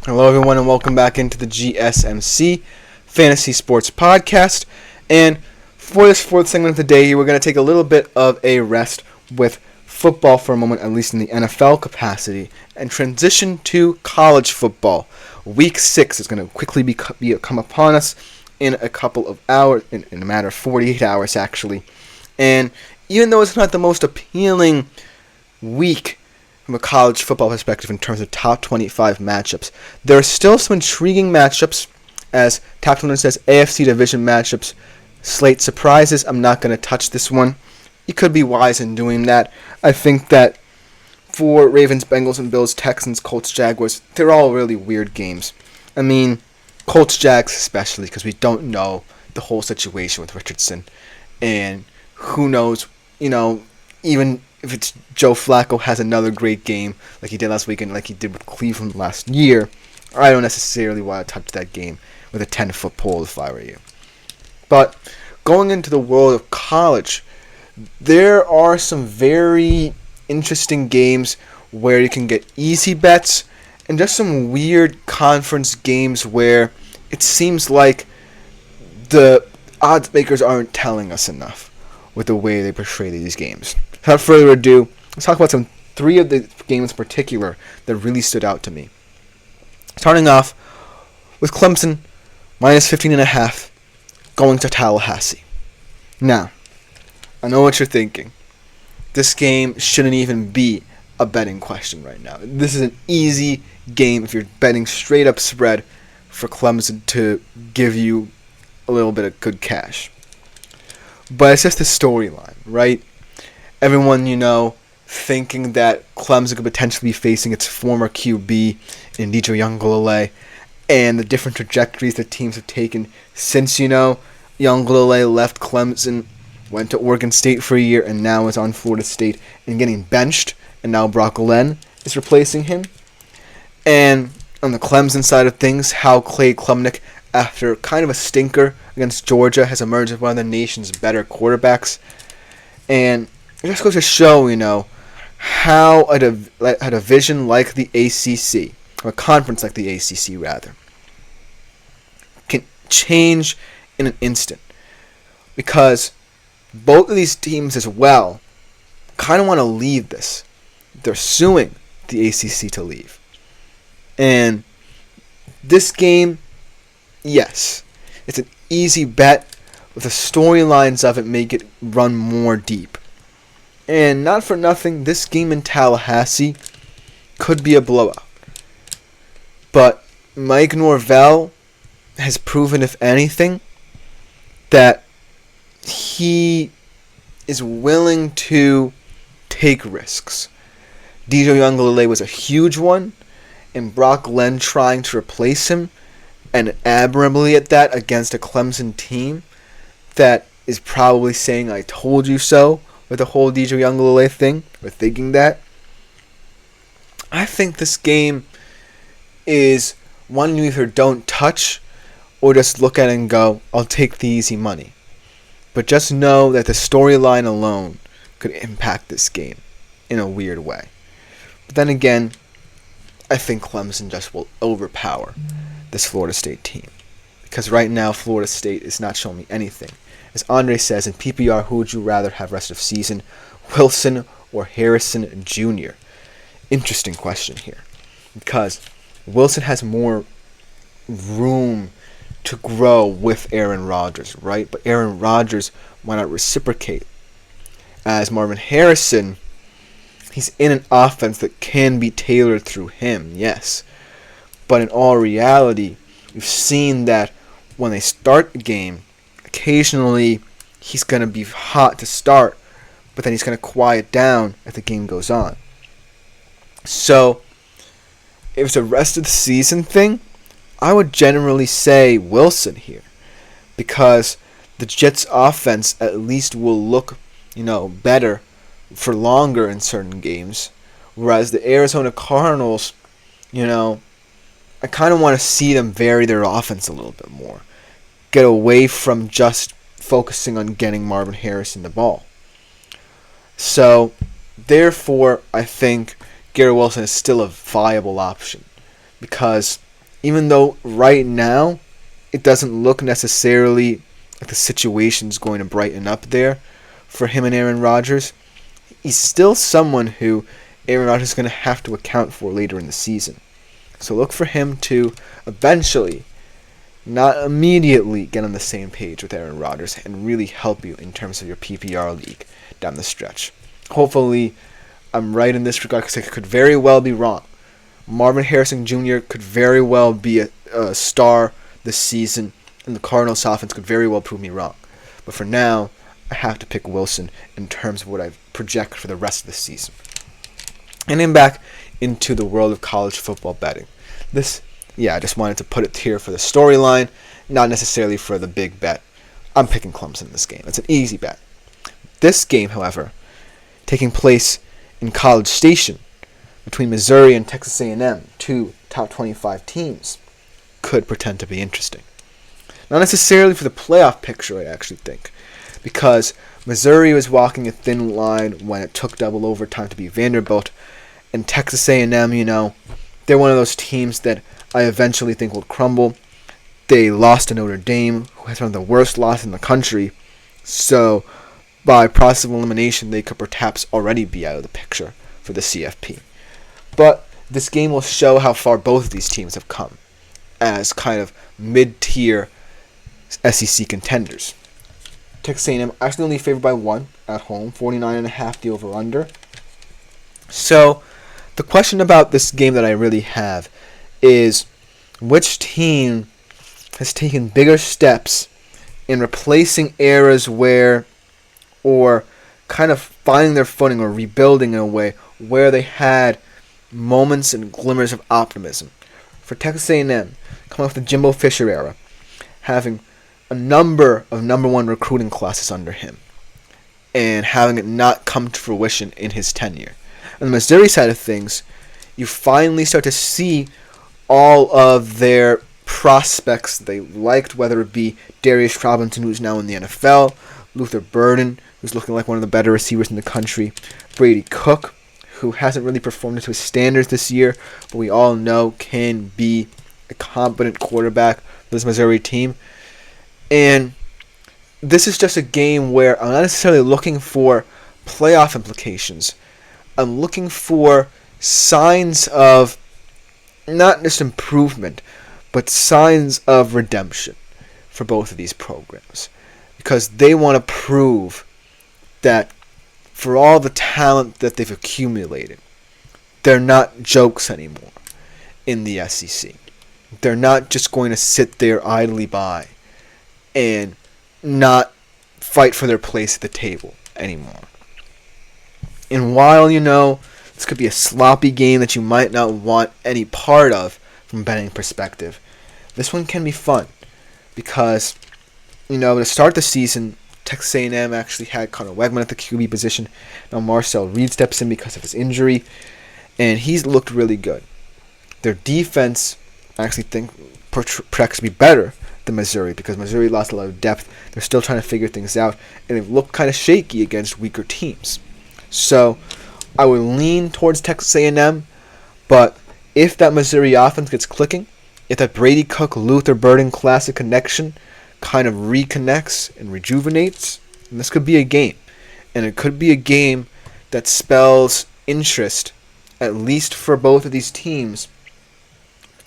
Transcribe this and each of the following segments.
Hello, everyone, and welcome back into the GSMC Fantasy Sports Podcast. And for this fourth segment of the day, we're going to take a little bit of a rest with football for a moment, at least in the NFL capacity, and transition to college football. Week 6 is going to quickly come upon us in a couple of hours, in a matter of 48 hours, actually. And even though it's not the most appealing week from a college football perspective in terms of top 25 matchups, there are still some intriguing matchups, as Top 200 says, AFC division matchups, slate surprises. I'm not going to touch this one. You could be wise in doing that. I think that for Ravens, Bengals, and Bills, Texans, Colts, Jaguars, they're all really weird games. I mean, Colts, Jags especially, because we don't know the whole situation with Richardson. And who knows, even if it's Joe Flacco has another great game like he did last week and like he did with Cleveland last year, I don't necessarily want to touch that game with a 10-foot pole if I were you. But going into the world of college, there are some very interesting games where you can get easy bets and just some weird conference games where it seems like the odds makers aren't telling us enough with the way they portray these games. Without further ado, let's talk about three of the games in particular that really stood out to me. Starting off with Clemson minus 15.5 going to Tallahassee. Now, I know what you're thinking. This game shouldn't even be a betting question right now. This is an easy game if you're betting straight up spread for Clemson to give you a little bit of good cash. But it's just the storyline, right? Everyone, thinking that Clemson could potentially be facing its former QB in DJ Youngulele, and the different trajectories that teams have taken since, Youngulele left Clemson, went to Oregon State for a year, and now is on Florida State and getting benched, and now Brock Glenn is replacing him. And on the Clemson side of things, how Clay Klubnik, after kind of a stinker against Georgia, has emerged as one of the nation's better quarterbacks. And it just goes to show, how a division like the ACC, or a conference like the ACC rather, can change in an instant. Because both of these teams as well kind of want to leave this. They're suing the ACC to leave. And this game, yes, it's an easy bet, but the storylines of it make it run more deep. And not for nothing, this game in Tallahassee could be a blowout. But Mike Norvell has proven, if anything, that he is willing to take risks. DJ Youngulele was a huge one, and Brock Glenn trying to replace him, and admirably at that against a Clemson team that is probably saying, "I told you so," with the whole DJ Youngulele thing, or thinking that. I think this game is one you either don't touch or just look at it and go, "I'll take the easy money." But just know that the storyline alone could impact this game in a weird way. But then again, I think Clemson just will overpower this Florida State team. Because right now, Florida State is not showing me anything. As Andre says, in PPR, who would you rather have rest of season, Wilson or Harrison Jr.? Interesting question here. Because Wilson has more room to grow with Aaron Rodgers, right? But Aaron Rodgers might not reciprocate. As Marvin Harrison, he's in an offense that can be tailored through him, yes. But in all reality, we've seen that when they start a game, occasionally he's going to be hot to start, but then he's going to quiet down as the game goes on. So, if it's a rest of the season thing, I would generally say Wilson here, because the Jets' offense at least will look, better for longer in certain games, whereas the Arizona Cardinals, I kind of want to see them vary their offense a little bit more, get away from just focusing on getting Marvin Harrison the ball. So, therefore, I think Garrett Wilson is still a viable option, because even though right now it doesn't look necessarily like the situation's going to brighten up there for him and Aaron Rodgers, he's still someone who Aaron Rodgers is going to have to account for later in the season. So look for him to eventually, not immediately, get on the same page with Aaron Rodgers and really help you in terms of your PPR league down the stretch. Hopefully, I'm right in this regard because I could very well be wrong. Marvin Harrison Jr. could very well be a star this season, and the Cardinals offense could very well prove me wrong. But for now, I have to pick Wilson in terms of what I project for the rest of the season. And then back into the world of college football betting. I just wanted to put it here for the storyline, not necessarily for the big bet. I'm picking Clemson in this game. It's an easy bet. This game, however, taking place in College Station between Missouri and Texas A&M, two top 25 teams, could pretend to be interesting. Not necessarily for the playoff picture, I actually think, because Missouri was walking a thin line when it took double overtime to beat Vanderbilt, and Texas A&M, they're one of those teams that I eventually think will crumble. They lost to Notre Dame, who has one of the worst losses in the country, so by process of elimination, they could perhaps already be out of the picture for the CFP. But this game will show how far both of these teams have come as kind of mid-tier SEC contenders. Texas A&M actually only favored by 1 at home, 49.5 the over-under. So the question about this game that I really have is which team has taken bigger steps in replacing eras where, or kind of finding their footing or rebuilding in a way where they had moments and glimmers of optimism. For Texas A&M, coming off the Jimbo Fisher era, having a number of number one recruiting classes under him, and having it not come to fruition in his tenure. On the Missouri side of things, you finally start to see all of their prospects they liked, whether it be Darius Robinson, who's now in the NFL, Luther Burden, who's looking like one of the better receivers in the country, Brady Cook, who hasn't really performed to his standards this year, but we all know can be a competent quarterback for this Missouri team. And this is just a game where I'm not necessarily looking for playoff implications. I'm looking for signs of not just improvement, but signs of redemption for both of these programs. Because they want to prove that for all the talent that they've accumulated, they're not jokes anymore in the SEC. They're not just going to sit there idly by and not fight for their place at the table anymore. And while, this could be a sloppy game that you might not want any part of from a betting perspective, this one can be fun because, to start the season, Texas A&M actually had Connor Wegman at the QB position. Now Marcel Reed steps in because of his injury, and he's looked really good. Their defense, I actually think, projects to be better than Missouri because Missouri lost a lot of depth. They're still trying to figure things out, and they've looked kind of shaky against weaker teams. So I would lean towards Texas A&M, but if that Missouri offense gets clicking, if that Brady Cook, Luther Burden classic connection kind of reconnects and rejuvenates, and this could be a game. And it could be a game that spells interest, at least for both of these teams,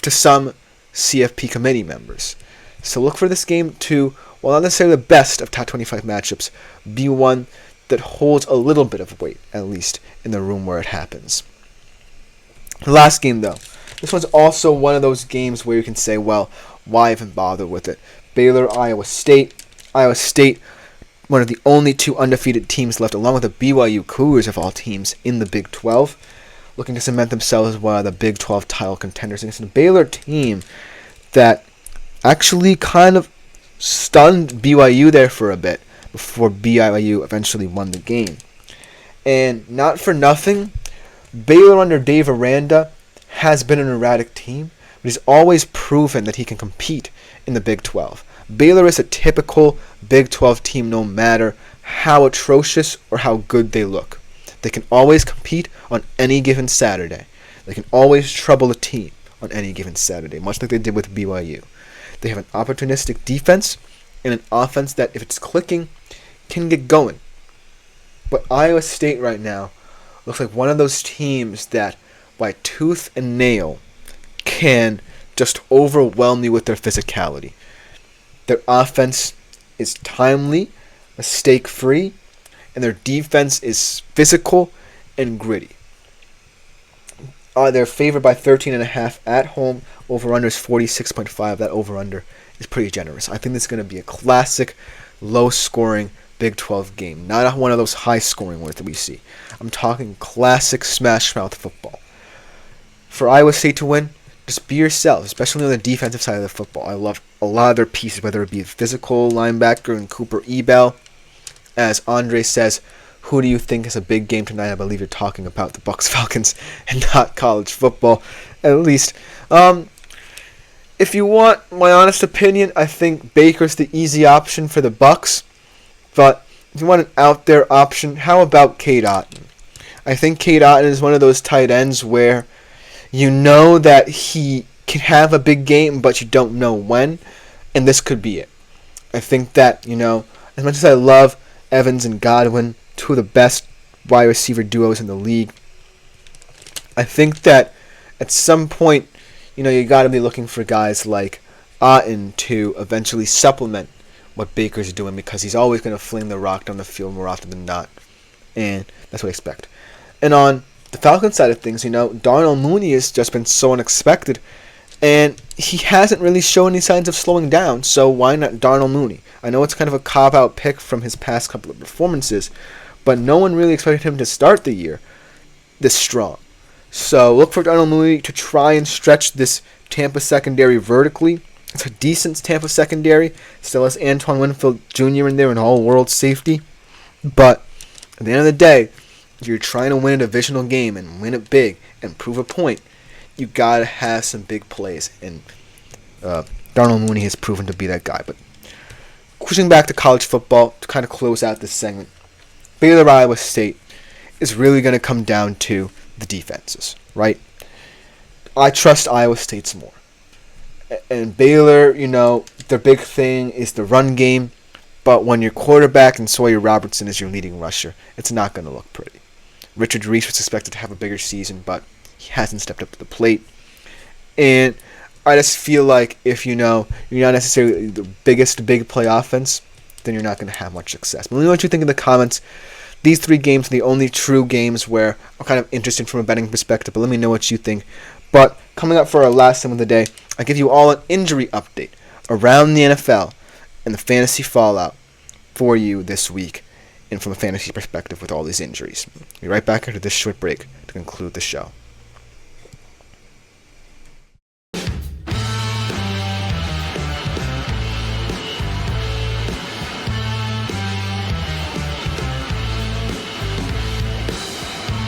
to some CFP committee members. So look for this game to, while not necessarily the best of top 25 matchups, be one that holds a little bit of weight, at least, in the room where it happens. The last game, though. This one's also one of those games where you can say, well, why even bother with it? Baylor, Iowa State. Iowa State, one of the only two undefeated teams left, along with the BYU Cougars of all teams in the Big 12, looking to cement themselves as one of the Big 12 title contenders against a Baylor team that actually kind of stunned BYU there for a bit before BYU eventually won the game. And not for nothing, Baylor under Dave Aranda has been an erratic team, but he's always proven that he can compete in the Big 12. Baylor is a typical Big 12 team no matter how atrocious or how good they look. They can always compete on any given Saturday. They can always trouble a team on any given Saturday, much like they did with BYU. They have an opportunistic defense and an offense that, if it's clicking, can get going. But Iowa State right now looks like one of those teams that, by tooth and nail, can just overwhelm you with their physicality. Their offense is timely, mistake-free, and their defense is physical and gritty. They're favored by 13.5 at home. Over-under is 46.5. That over-under is pretty generous. I think this is going to be a classic, low-scoring Big 12 game. Not one of those high-scoring ones that we see. I'm talking classic smash-mouth football. For Iowa State to win, just be yourself, especially on the defensive side of the football. I love a lot of their pieces, whether it be physical linebacker and Cooper Ebel. As Andre says, who do you think is a big game tonight? I believe you're talking about the Bucs Falcons and not college football, at least. If you want my honest opinion, I think Baker's the easy option for the Bucs. But if you want an out there option, how about Cade Otton? I think Cade Otton is one of those tight ends where you know that he can have a big game, but you don't know when, and this could be it. I think that, as much as I love Evans and Godwin, two of the best wide receiver duos in the league, I think that at some point, you got to be looking for guys like Otton to eventually supplement what Baker's doing, because he's always going to fling the rock down the field more often than not, and that's what I expect. And on the Falcons side of things, Darnell Mooney has just been so unexpected, and he hasn't really shown any signs of slowing down, so why not Darnell Mooney? I know it's kind of a cop-out pick from his past couple of performances, but no one really expected him to start the year this strong. So look for Darnell Mooney to try and stretch this Tampa secondary vertically. It's a decent Tampa secondary. Still has Antoine Winfield Jr. in there, an all-world safety. But at the end of the day, if you're trying to win a divisional game and win it big and prove a point, you got to have some big plays. And Darnell Mooney has proven to be that guy. But pushing back to college football to kind of close out this segment, Baylor Iowa State is really going to come down to the defenses, right? I trust Iowa State's more. And Baylor, their big thing is the run game. But when your quarterback and Sawyer Robertson is your leading rusher, it's not going to look pretty. Richard Reese was expected to have a bigger season, but he hasn't stepped up to the plate. And I just feel like if you're not necessarily the biggest big play offense, then you're not going to have much success. But let me know what you think in the comments. These 3 games are the only true games where I'm kind of interested from a betting perspective, but let me know what you think. But coming up for our last segment of the day, I give you all an injury update around the NFL and the fantasy fallout for you this week, and from a fantasy perspective with all these injuries. We'll be right back after this short break to conclude the show.